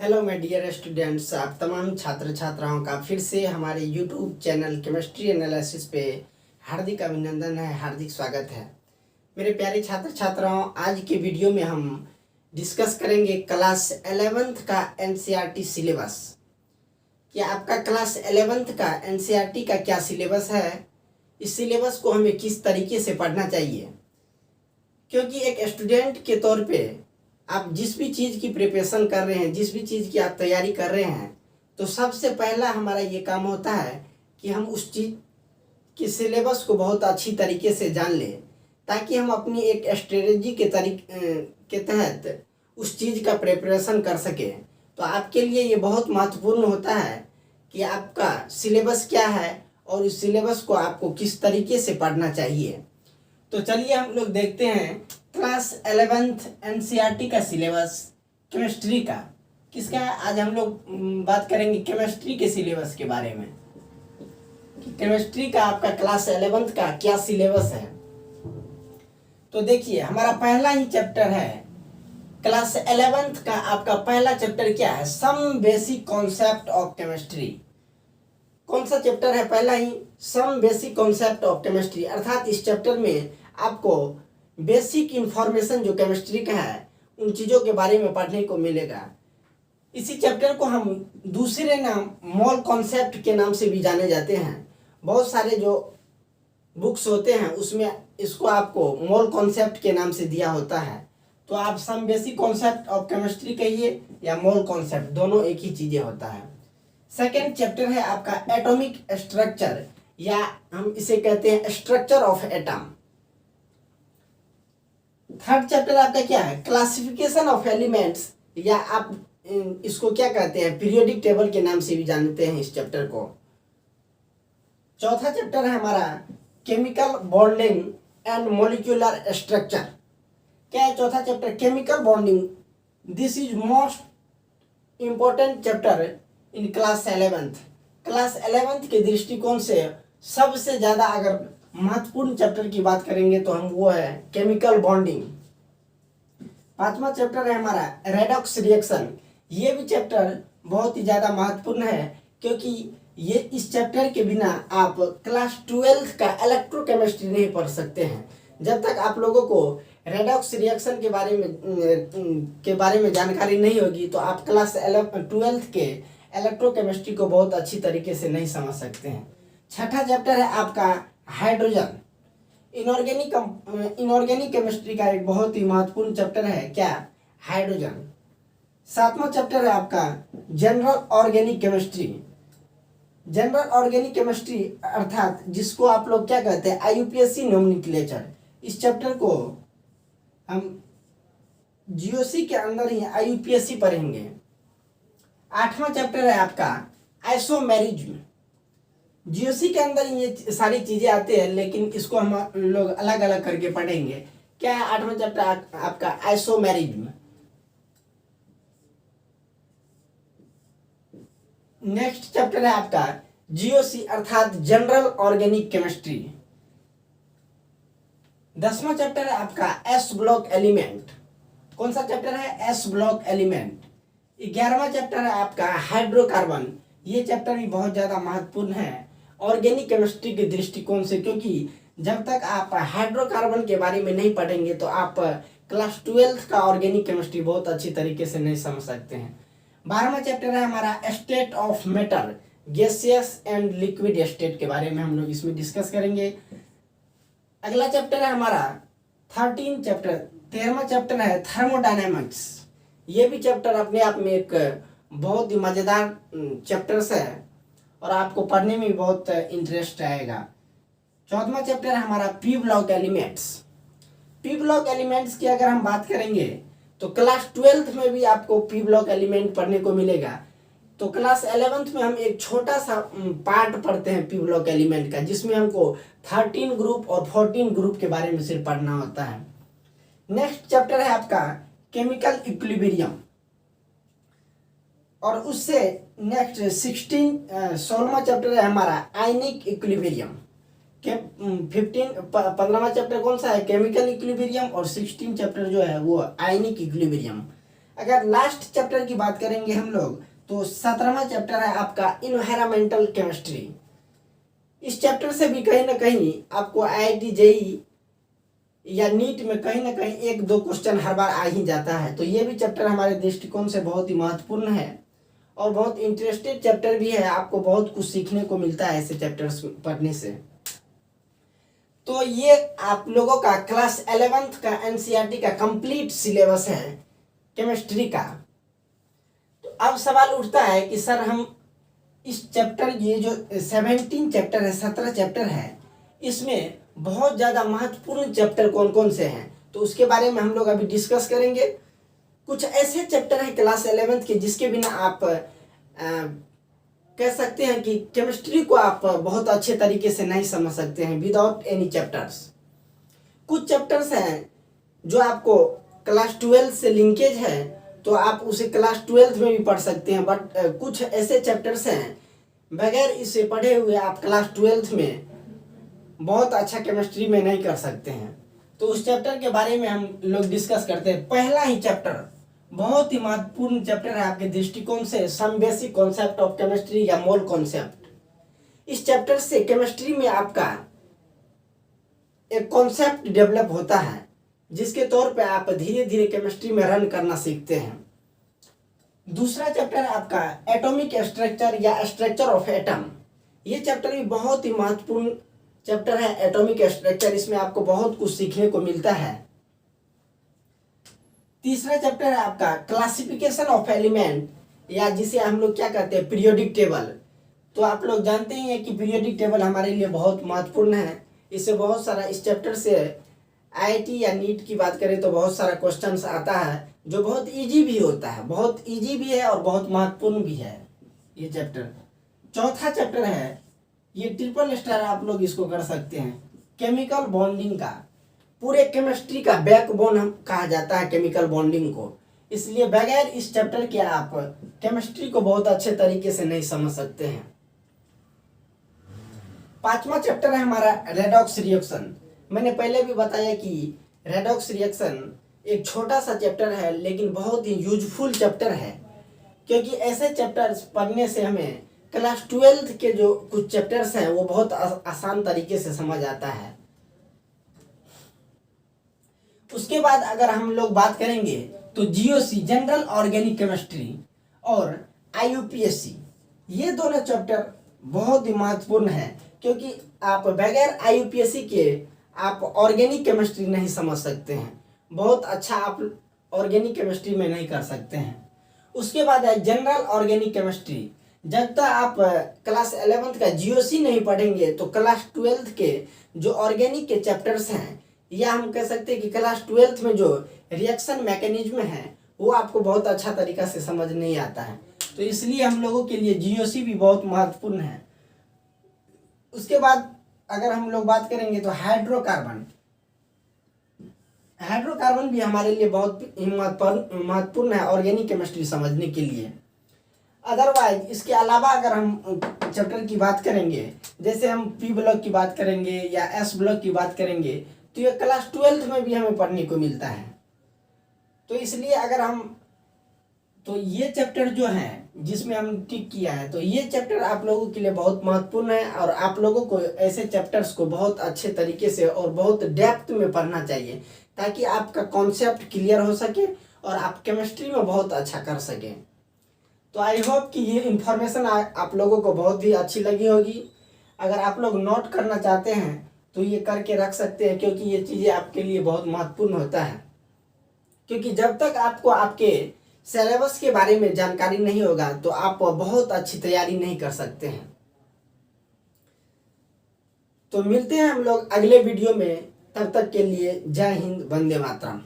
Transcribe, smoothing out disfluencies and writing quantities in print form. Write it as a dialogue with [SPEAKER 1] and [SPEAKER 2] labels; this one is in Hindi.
[SPEAKER 1] हेलो माय डियर स्टूडेंट्स, आप तमाम छात्र छात्राओं का फिर से हमारे यूट्यूब चैनल केमिस्ट्री एनालिसिस पे हार्दिक अभिनंदन है, हार्दिक स्वागत है। मेरे प्यारे छात्र छात्राओं, आज के वीडियो में हम डिस्कस करेंगे क्लास 11th का एनसीईआरटी सिलेबस। कि आपका क्लास 11th का एनसीईआरटी का क्या सिलेबस है, इस सिलेबस को हमें किस तरीके से पढ़ना चाहिए। क्योंकि एक स्टूडेंट के तौर पे आप जिस भी चीज़ की प्रिपरेशन कर रहे हैं, जिस भी चीज़ की आप तैयारी कर रहे हैं, तो सबसे पहला हमारा ये काम होता है कि हम उस चीज़ के सिलेबस को बहुत अच्छी तरीके से जान लें, ताकि हम अपनी एक स्ट्रेटजी के तहत उस चीज़ का प्रिपरेशन कर सकें। तो आपके लिए ये बहुत महत्वपूर्ण होता है कि आपका सिलेबस क्या है और उस सिलेबस को आपको किस तरीके से पढ़ना चाहिए। तो चलिए हम लोग देखते हैं क्लास 11th एनसीईआरटी का सिलेबस केमिस्ट्री का किसका है। आज हम लोग बात करेंगे केमिस्ट्री के सिलेबस के बारे में कि केमिस्ट्री का आपका क्लास 11th का क्या सिलेबस है। तो देखिए, हमारा पहला ही चैप्टर है क्लास 11th का। आपका पहला चैप्टर क्या है? Some basic concept of chemistry. कौन सा चैप्टर है? पहला ही some basic concept of chemistry. अर्थात इस चैप्टर में आपको बेसिक इंफॉर्मेशन जो केमिस्ट्री का है उन चीज़ों के बारे में पढ़ने को मिलेगा। इसी चैप्टर को हम दूसरे नाम मोल कॉन्सेप्ट के नाम से भी जाने जाते हैं। बहुत सारे जो बुक्स होते हैं उसमें इसको आपको मोल कॉन्सेप्ट के नाम से दिया होता है। तो आप some basic concept of chemistry कहिए या मोल कॉन्सेप्ट, दोनों एक ही चीज़ें होता है। सेकेंड चैप्टर है आपका एटॉमिक स्ट्रक्चर, या हम इसे कहते हैं structure of atom. Third chapter आपका क्या है? क्लासिफिकेशन ऑफ एलिमेंट्स, या आप इसको क्या कहते हैं, पीरियोडिक टेबल के नाम से भी जानते हैं इस चैप्टर को। चौथा चैप्टर है हमारा chemical bonding and molecular structure. क्या है चौथा chapter? Chemical bonding. This is most important chapter in class 11th। Class 11th के दृष्टिकोण से सबसे ज़्यादा अगर महत्वपूर्ण चैप्टर की बात करेंगे तो हम वो है केमिकल बॉन्डिंग। पांचवा चैप्टर है हमारा रेडॉक्स रिएक्शन। ये भी चैप्टर बहुत ही ज़्यादा महत्वपूर्ण है, क्योंकि ये इस चैप्टर के बिना आप क्लास 12th का इलेक्ट्रोकेमिस्ट्री नहीं पढ़ सकते हैं। जब तक आप लोगों को रेडॉक्स रिएक्शन के बारे में जानकारी नहीं होगी तो आप क्लास 12th के इलेक्ट्रोकेमिस्ट्री को बहुत अच्छी तरीके से नहीं समझ सकते हैं। छठा चैप्टर है आपका हाइड्रोजन। इनऑर्गेनिक केमिस्ट्री का एक बहुत ही महत्वपूर्ण चैप्टर है क्या? हाइड्रोजन। सातवां चैप्टर है आपका general organic chemistry. General organic chemistry अर्थात जिसको आप लोग क्या कहते हैं, आईयूपीएससी नोमेनक्लेचर। इस चैप्टर को हम जीओसी के अंदर ही आईयूपीएससी पढ़ेंगे। आठवां चैप्टर है आपका आइसोमेरिज्म। जीओसी के अंदर ये सारी चीजें आती है, लेकिन इसको हम लोग अलग अलग करके पढ़ेंगे। क्या है आठवां चैप्टर आपका? आइसोमेरिज्म। नेक्स्ट चैप्टर है आपका जीओसी अर्थात जनरल ऑर्गेनिक केमिस्ट्री। 10वां चैप्टर है आपका एस ब्लॉक एलिमेंट। कौन सा चैप्टर है? S block element. 11वां चैप्टर है आपका हाइड्रोकार्बन। ये चैप्टर भी बहुत ज़्यादा महत्वपूर्ण है ऑर्गेनिक केमिस्ट्री के दृष्टिकोण से, क्योंकि जब तक आप हाइड्रोकार्बन के बारे में नहीं पढ़ेंगे तो आप क्लास 12th का ऑर्गेनिक केमिस्ट्री बहुत अच्छी तरीके से नहीं समझ सकते हैं। 12वां चैप्टर है हमारा state of matter, gaseous and liquid state के बारे में हम लोग इसमें डिस्कस करेंगे। अगला चैप्टर है हमारा 13वां चैप्टर है थर्मोडायनेमिक्स। ये भी चैप्टर अपने आप में एक बहुत ही मज़ेदार चैप्टर्स है और आपको पढ़ने में भी बहुत इंटरेस्ट आएगा। 14वां चैप्टर है हमारा P block elements. P block elements की अगर हम बात करेंगे तो क्लास 12th में भी आपको पी ब्लॉक एलिमेंट पढ़ने को मिलेगा। तो क्लास 11th में हम एक छोटा सा पार्ट पढ़ते हैं पी ब्लॉक एलिमेंट का, जिसमें हमको 13 ग्रुप और 14 ग्रुप के बारे में सिर्फ पढ़ना होता है। नेक्स्ट चैप्टर है आपका केमिकल इक्विलिब्रियम, और उससे नेक्स्ट 16वां चैप्टर है हमारा आयनिक इक्विलिब्रियम। 15वां चैप्टर कौन सा है? केमिकल इक्विलिब्रियम, और 16 चैप्टर जो है वो आयनिक इक्विलिब्रियम। अगर लास्ट चैप्टर की बात करेंगे हम लोग तो 17वां चैप्टर है आपका इन्वायरमेंटल केमिस्ट्री। इस चैप्टर से भी कहीं ना कहीं आपको IIT JEE या नीट में कहीं ना कहीं एक दो क्वेश्चन हर बार आ ही जाता है। तो ये भी चैप्टर हमारे दृष्टिकोण से बहुत ही महत्वपूर्ण है और बहुत इंटरेस्टेड चैप्टर भी है। आपको बहुत कुछ सीखने को मिलता है ऐसे चैप्टर्स पढ़ने से। तो ये आप लोगों का क्लास 11th का NCERT का कंप्लीट सिलेबस है केमिस्ट्री का। तो अब सवाल उठता है कि सर हम इस चैप्टर, ये जो 17 चैप्टर है, 17 चैप्टर है, इसमें बहुत ज़्यादा महत्वपूर्ण चैप्टर कौन कौन से हैं, तो उसके बारे में हम लोग अभी डिस्कस करेंगे। कुछ ऐसे चैप्टर हैं क्लास 11th के जिसके बिना आप कह सकते हैं कि केमिस्ट्री को आप बहुत अच्छे तरीके से नहीं समझ सकते हैं विदाउट एनी चैप्टर्स। कुछ चैप्टर्स हैं जो आपको क्लास 12 से लिंकेज है तो आप उसे क्लास 12th में भी पढ़ सकते हैं, बट कुछ ऐसे चैप्टर्स हैं बगैर इसे पढ़े हुए आप क्लास 12th में बहुत अच्छा केमिस्ट्री में नहीं कर सकते हैं। तो उस चैप्टर के बारे में हम लोग डिस्कस करते हैं। पहला ही चैप्टर बहुत ही महत्वपूर्ण चैप्टर है आपके दृष्टिकोण से, some basic concept of chemistry या मोल कॉन्सेप्ट। इस चैप्टर से केमिस्ट्री में आपका एक कॉन्सेप्ट डेवलप होता है जिसके तौर पे आप धीरे धीरे केमिस्ट्री में रन करना सीखते हैं। दूसरा चैप्टर है आपका एटॉमिक स्ट्रक्चर या स्ट्रक्चर ऑफ एटम। ये चैप्टर भी बहुत ही महत्वपूर्ण चैप्टर है, एटॉमिक स्ट्रक्चर। इसमें आपको बहुत कुछ सीखने को मिलता है। तीसरा चैप्टर है आपका क्लासिफिकेशन ऑफ एलिमेंट, या जिसे हम लोग क्या कहते हैं, पीरियोडिक टेबल। तो आप लोग जानते ही हैं कि पीरियोडिक टेबल हमारे लिए बहुत महत्वपूर्ण है। इससे बहुत सारा, इस चैप्टर से IIT या नीट की बात करें तो बहुत सारा क्वेश्चंस आता है जो बहुत इजी भी होता है, बहुत इजी भी है और बहुत महत्वपूर्ण भी है ये चैप्टर। चौथा चैप्टर है, ये ट्रिपल स्टार आप लोग इसको कर सकते हैं, केमिकल बॉन्डिंग का। पूरे केमिस्ट्री का बैकबोन हम कहा जाता है केमिकल बॉन्डिंग को, इसलिए बगैर इस चैप्टर के आप केमिस्ट्री को बहुत अच्छे तरीके से नहीं समझ सकते हैं। पांचवा चैप्टर है हमारा रेडॉक्स रिएक्शन। मैंने पहले भी बताया कि रेडॉक्स रिएक्शन एक छोटा सा चैप्टर है लेकिन बहुत ही यूजफुल चैप्टर है, क्योंकि ऐसे चैप्टर्स पढ़ने से हमें क्लास 12th के जो कुछ चैप्टर्स हैं वो बहुत आसान तरीके से समझ आता है। उसके बाद अगर हम लोग बात करेंगे तो GOC जनरल ऑर्गेनिक केमिस्ट्री और IUPAC, ये दोनों चैप्टर बहुत ही महत्वपूर्ण है, क्योंकि आप बगैर IUPAC के आप ऑर्गेनिक केमिस्ट्री नहीं समझ सकते हैं, बहुत अच्छा आप ऑर्गेनिक केमिस्ट्री में नहीं कर सकते हैं। उसके बाद है जनरल ऑर्गेनिक केमिस्ट्री। जब तक आप क्लास 11th का GOC नहीं पढ़ेंगे तो क्लास 12th के जो ऑर्गेनिक के चैप्टर्स हैं, या हम कह सकते हैं कि क्लास 12th में जो रिएक्शन मैकेनिज्म है वो आपको बहुत अच्छा तरीका से समझ नहीं आता है। तो इसलिए हम लोगों के लिए GOC भी बहुत महत्वपूर्ण है। उसके बाद अगर हम लोग बात करेंगे तो हाइड्रोकार्बन भी हमारे लिए बहुत महत्वपूर्ण है ऑर्गेनिक केमिस्ट्री समझने के लिए। अदरवाइज इसके अलावा अगर हम चैप्टर की बात करेंगे, जैसे हम P ब्लॉक की बात करेंगे या S ब्लॉक की बात करेंगे, तो ये क्लास 12th में भी हमें पढ़ने को मिलता है। तो इसलिए अगर हम, तो ये चैप्टर जो है जिसमें हम टिक किया है, तो ये चैप्टर आप लोगों के लिए बहुत महत्वपूर्ण है और आप लोगों को ऐसे चैप्टर्स को बहुत अच्छे तरीके से और बहुत डेप्थ में पढ़ना चाहिए, ताकि आपका कॉन्सेप्ट क्लियर हो सके और आप केमिस्ट्री में बहुत अच्छा कर सकें। तो आई होप कि ये इन्फॉर्मेशन आप लोगों को बहुत ही अच्छी लगी होगी। अगर आप लोग नोट करना चाहते हैं तो ये करके रख सकते हैं, क्योंकि ये चीज़ें आपके लिए बहुत महत्वपूर्ण होता है, क्योंकि जब तक आपको आपके सिलेबस के बारे में जानकारी नहीं होगा तो आप बहुत अच्छी तैयारी नहीं कर सकते हैं। तो मिलते हैं हम लोग अगले वीडियो में, तब तक के लिए जय हिंद, वंदे मातरम।